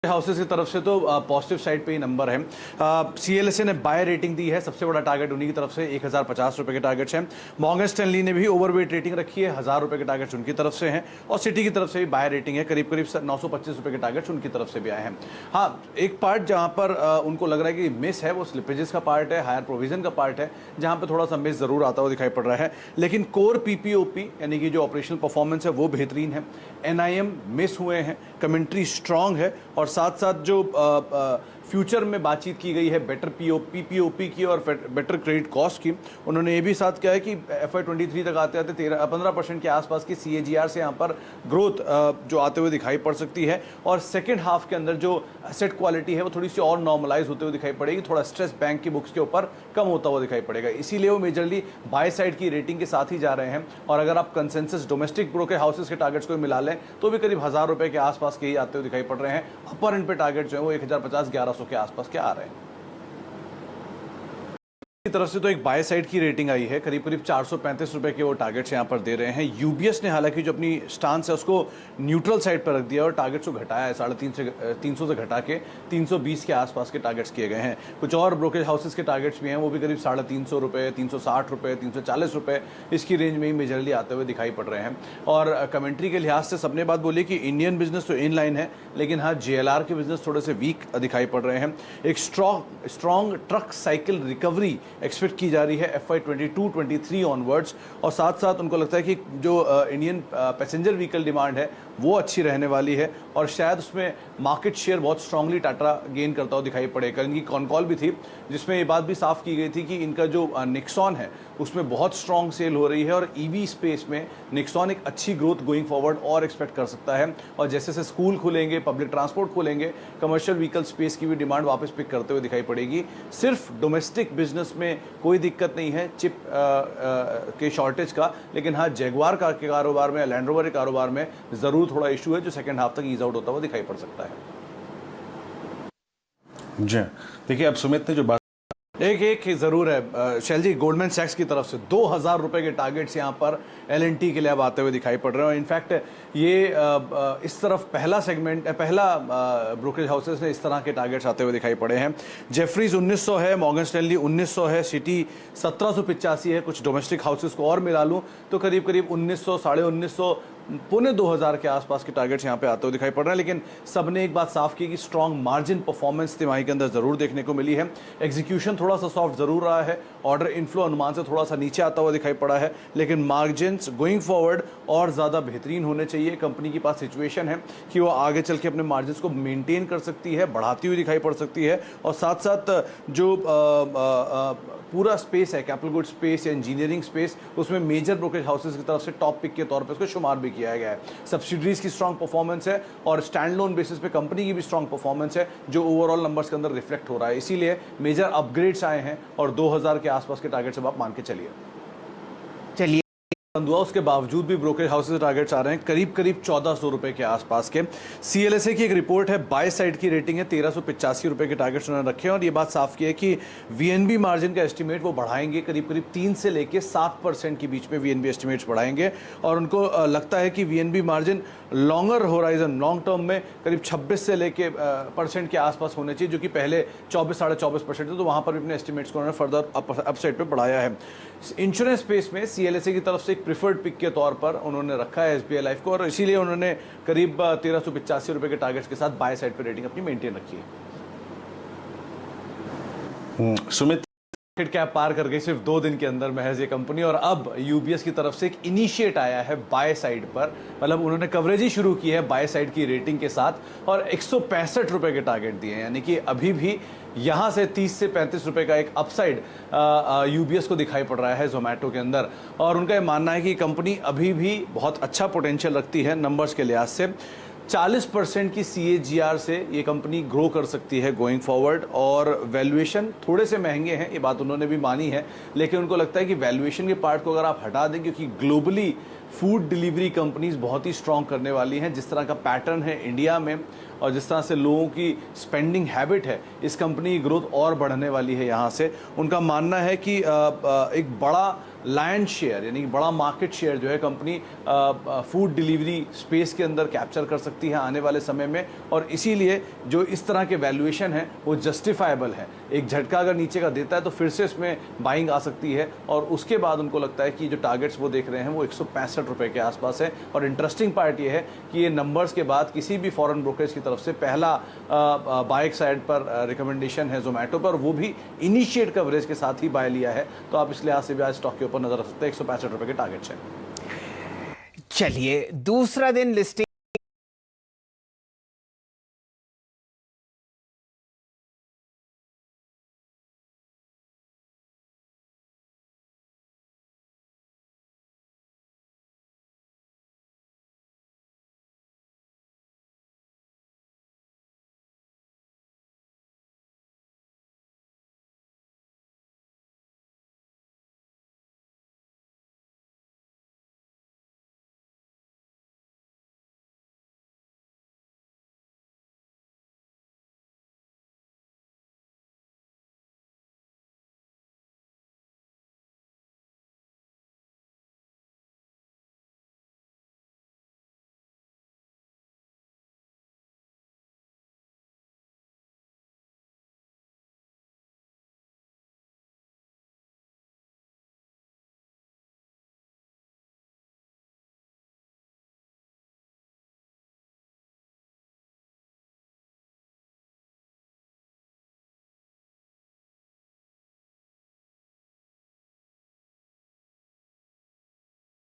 Houses की तरफ से तो पॉजिटिव साइड पे ही नंबर है। सीएलएसए ने बाय रेटिंग दी है, सबसे बड़ा टारगेट उन्हीं की तरफ से 1050 रुपए के टारगेट्स हैं। मॉर्गन स्टैनली ने भी ओवरवेट रेटिंग रखी है, 1000 रुपए के टारगेट्स उनकी तरफ से हैं और सिटी की तरफ से भी बाय रेटिंग है, करीब करीब 925 रुपए के टारगेट्स उनकी तरफ से भी आए हैं। हाँ, एक पार्ट जहां पर उनको लग रहा है कि मिस है वो स्लिपेजेस का पार्ट है, हायर प्रोविजन का पार्ट है, जहां पर थोड़ा सा मिस जरूर आता हुआ दिखाई पड़ रहा है। लेकिन कोर पीपीओपी यानी कि जो ऑपरेशनल परफॉर्मेंस है वो बेहतरीन है। एनआईएम मिस हुए हैं, कमेंट्री स्ट्रांग है और साथ साथ जो फ्यूचर में बातचीत की गई है बेटर पीपीओपी की और बेटर क्रेडिट कॉस्ट की, उन्होंने ये भी साथ किया है कि FY23 तक आते आते 15% के आसपास की CAGR से यहाँ पर ग्रोथ जो आते हुए दिखाई पड़ सकती है। और सेकेंड हाफ के अंदर जो एसेट क्वालिटी है वो थोड़ी सी और नॉर्मलाइज होते हुए दिखाई पड़ेगी, थोड़ा स्ट्रेस बैंक की बुक्स के ऊपर कम होता हुआ दिखाई पड़ेगा, इसीलिए वो मेजरली बाय साइड की रेटिंग के साथ ही जा रहे हैं। और अगर आप कंसेंसस डोमेस्टिक ब्रोकर हाउसेस के टारगेट्स को मिला लें तो भी करीब 1000 रुपए के आसपास के ही आते हुए दिखाई पड़ रहे हैं। अपर एंड पे टारगेट जो है वो 1050-1100 के आसपास के आ रहे हैं। की तरफ से तो एक बाय साइड की रेटिंग आई है, करीब करीब 435 रुपए के वो टारगेट्स यहाँ पर दे रहे हैं। यूबीएस ने हालांकि जो अपनी स्टांस है उसको न्यूट्रल साइड पर रख दिया और टारगेट्स को घटाया है, 350 से घटा के 320 के आसपास के टारगेट्स किए गए हैं। कुछ और ब्रोकेज हाउसेस के टारगेट्स भी हैं, वो भी करीब 350 रुपए, 360 रुपए, 340 रुपए इसकी रेंज में ही मेजरली आते हुए दिखाई पड़ रहे हैं। और कमेंट्री के लिहाज से सबने बात बोली कि इंडियन बिजनेस तो इन लाइन है, लेकिन हाँ JLR के बिजनेस थोड़े से वीक दिखाई पड़ रहे हैं। एक strong truck cycle recovery expect की जा रही है FY22-23 ऑनवर्ड्स। और साथ साथ उनको लगता है कि जो इंडियन पैसेंजर व्हीकल डिमांड है वो अच्छी रहने वाली है और शायद उसमें मार्केट शेयर बहुत स्ट्रांगली टाटा गेन करता हुआ दिखाई पड़ेगा। इनकी कॉन कॉल भी थी जिसमें ये बात भी साफ की गई थी कि इनका जो निक्सॉन है उसमें बहुत स्ट्रांग सेल हो रही है और ईवी स्पेस में निक्सॉन एक अच्छी ग्रोथ गोइंग फॉरवर्ड और एक्सपेक्ट कर सकता है। और जैसे जैसे स्कूल खुलेंगे, पब्लिक ट्रांसपोर्ट खुलेंगे, कमर्शियल व्हीकल स्पेस की भी डिमांड वापस पिक करते हुए दिखाई पड़ेगी। सिर्फ डोमेस्टिक बिजनेस में कोई दिक्कत नहीं है चिप के शॉर्टेज का, लेकिन हाँ जैगवार का के कारोबार में, लैंड रोवर के कारोबार में ज़रूर थोड़ा इशू है जो सेकेंड हाफ तक ईज आउट होता हुआ दिखाई पड़ सकता है। जी देखिए, अब सुमित ने जो बात एक जरूर है शैल जी, गोल्डमैन सैक्स की तरफ से 2000 रुपए के टारगेट्स यहाँ पर LNT के लिए अब आते हुए दिखाई पड़ रहे हैं। और इनफैक्ट ये इस तरफ पहला ब्रोकरेज हाउसेस ने इस तरह के टारगेट्स आते हुए दिखाई पड़े हैं। जेफरीज 1900 है, मॉर्गन स्टैनली 1900 है, सिटी 1785 है। कुछ डोमेस्टिक हाउसेस को और मिला लूँ तो करीब करीब 1900, 1950, 2000 के आसपास के टारगेट्स यहाँ पे आते हुए दिखाई पड़ रहे हैं। लेकिन सबने एक बात साफ की कि स्ट्रॉन्ग मार्जिन परफॉर्मेंस तिमाही के अंदर जरूर देखने को मिली है। एग्जीक्यूशन थोड़ा सा सॉफ्ट जरूर रहा है, ऑर्डर इनफ्लो अनुमान से थोड़ा सा नीचे आता हुआ दिखाई पड़ा है, लेकिन मार्जिन्स गोइंग फॉरवर्ड और ज़्यादा बेहतरीन होने चाहिए। कंपनी के पास सिचुएशन है कि वो आगे चल के अपने मार्जिन्स को मेंटेन कर सकती है, बढ़ाती हुई दिखाई पड़ सकती है। और साथ साथ जो पूरा स्पेस है, कैपिटल गुड स्पेस या इंजीनियरिंग स्पेस, उसमें मेजर ब्रोकरेज हाउसेस की तरफ से टॉप पिक के तौर पर उसको शुमार भी किया गया है। सब्सिडरीज की स्ट्रांग परफॉर्मेंस है और स्टैंड लोन बेसिस पे कंपनी की भी स्ट्रांग परफॉर्मेंस है जो ओवरऑल नंबर्स के अंदर रिफ्लेक्ट हो रहा है, इसीलिए मेजर अपग्रेड्स आए हैं और 2000 के आसपास के टारगेट सब आप मान के चलिए। हुआ उसके बावजूद भी ब्रोकरेज हाउसेस टारगेट्स आ रहे हैं करीब करीब 1400 रुपए के आसपास के। CLSA की एक रिपोर्ट है, बाय साइड की रेटिंग है, 1385 रुपए के टारगेट्स उन्होंने रखे हैं और ये बात साफ की है कि VNB मार्जिन का एस्टिमेट वो बढ़ाएंगे, करीब करीब 3 से लेके 7% के बीच में VNB एस्टिमेट्स बढ़ाएंगे। और उनको लगता है कि VNB margin longer horizon, long term में करीब 26 से लेके % के आसपास होने चाहिए, जो कि पहले 24-24.5% थे, तो वहाँ पर भी अपने एस्टिमेट्स को उन्होंने फर्दर अपसाइड पर बढ़ाया है। इंश्योरेंस स्पेस में CLSA की तरफ से एक प्रिफर्ड पिक के तौर पर उन्होंने रखा है SBI लाइफ को और इसीलिए उन्होंने करीब 1385 रुपए के टारगेट्स के साथ बाय साइड पर रेटिंग अपनी मेंटेन रखी है। सुमित कैप पार कर गई सिर्फ 2 दिन के अंदर महज ये कंपनी, और अब यूबीएस की तरफ से एक इनिशिएट आया है बाय साइड पर, मतलब उन्होंने कवरेज ही शुरू की है बाय साइड की रेटिंग के साथ और 165 रुपए के टारगेट दिए हैं, यानी कि अभी भी यहाँ से 30 से 35 रुपए का एक अपसाइड यूबीएस को दिखाई पड़ रहा है जोमेटो के अंदर। और उनका ये मानना है कि कंपनी अभी भी बहुत अच्छा पोटेंशियल रखती है नंबर्स के लिहाज से। 40% की CAGR से ये कंपनी ग्रो कर सकती है गोइंग फॉरवर्ड और वैल्यूएशन थोड़े से महंगे हैं, ये बात उन्होंने भी मानी है, लेकिन उनको लगता है कि वैल्यूएशन के पार्ट को अगर आप हटा दें, क्योंकि ग्लोबली फूड डिलीवरी कंपनीज बहुत ही स्ट्रॉन्ग करने वाली हैं, जिस तरह का पैटर्न है इंडिया में और जिस तरह से लोगों की स्पेंडिंग हैबिट है, इस कंपनी की ग्रोथ और बढ़ने वाली है। यहाँ से उनका मानना है कि एक बड़ा लायन शेयर यानी कि बड़ा मार्केट शेयर जो है कंपनी फूड डिलीवरी स्पेस के अंदर कैप्चर कर सकती है आने वाले समय में, और इसीलिए जो इस तरह के वैल्यूएशन है वो जस्टिफाइबल है। एक झटका अगर नीचे का देता है तो फिर से इसमें बाइंग आ सकती है, और उसके बाद उनको लगता है कि जो टारगेट्स वो देख रहे हैं वो 165 रुपए के आसपास है। और इंटरेस्टिंग पार्ट ये है कि ये नंबर्स के बाद किसी भी फॉरेन ब्रोकरेज की तरफ से पहला बाइक साइड पर रिकमेंडेशन है जोमेटो पर, वो भी इनिशिएट कवरेज के साथ ही बाय लिया है। तो आप इस लिहाज से भी आज स्टॉक के ऊपर नजर रख सकते हैं। 165 रुपए के टारगेट्स हैं। चलिए, दूसरा दिन लिस्टिंग